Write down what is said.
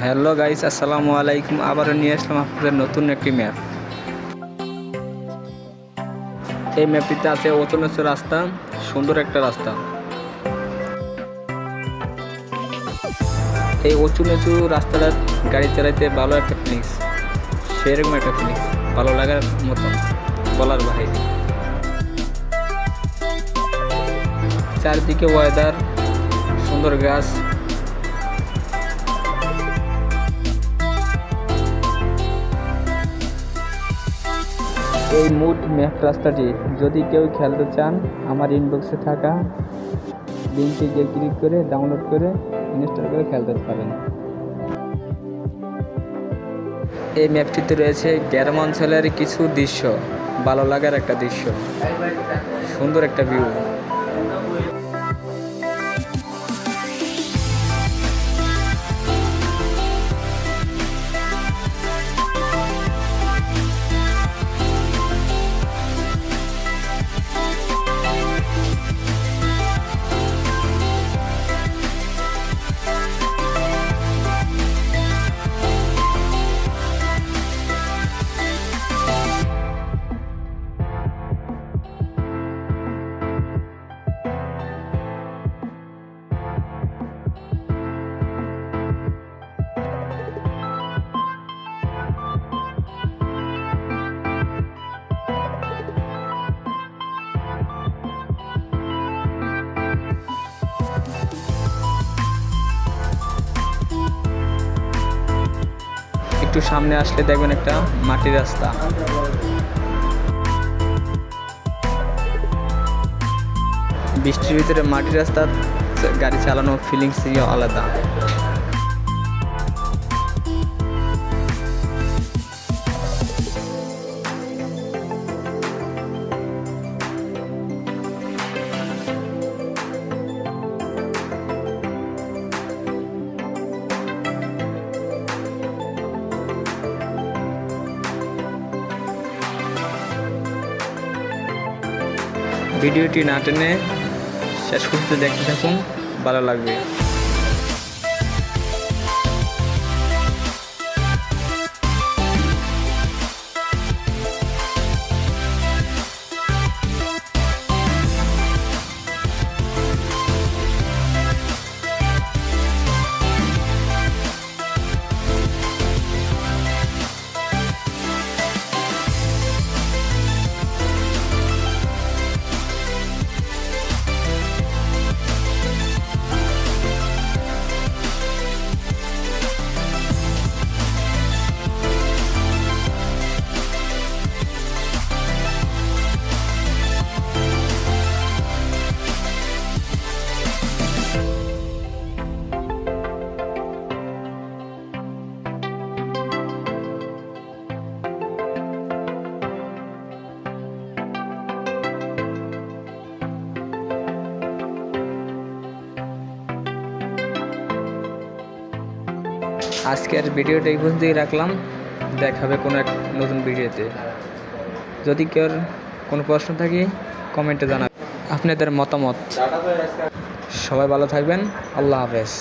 Hello guys, আসসালামু আলাইকুম। আবারও নিয়ে আসলাম আপনাদের নতুন একটি ম্যাপ। এই ম্যাপটিতে আছে উঁচু রাস্তা, সুন্দর একটা রাস্তা। এই উঁচু রাস্তাটা গাড়ি চালাইতে ভালো একটা ফিলিংস, সেরকম একটা ফিলিংস, ভালো লাগার মতন, বলার বাইরে। চারদিকে ওয়েদার, সুন্দর গাছ। এই মুড ম্যাপ রাস্তাটি যদি কেউ খেলতে চান, আমার ইনবক্সে থাকা লিঙ্কে গিয়ে ক্লিক করে ডাউনলোড করে ইনস্টল করে খেলতে পারেন। এই ম্যাপটিতে রয়েছে গ্রাম অঞ্চলের কিছু দৃশ্য, ভালো লাগার একটা দৃশ্য, সুন্দর একটা ভিউ। একটু সামনে আসলে দেখবেন একটা মাটির রাস্তা। বৃষ্টির ভিতরে মাটির রাস্তা গাড়ি চালানো ফিলিংসই আলাদা। ভিডিওটি না টেনে শেষ পর্যন্ত দেখতে থাকুন, ভালো লাগবে। আজকের ভিডিওটা এই পর্যন্তই রাখলাম। দেখা হবে কোনো এক নতুন ভিডিওতে। যদি কেউ কোনো প্রশ্ন থাকে কমেন্টে জানাবেন আপনাদের মতামত। সবাই ভালো থাকবেন। আল্লাহ হাফেজ।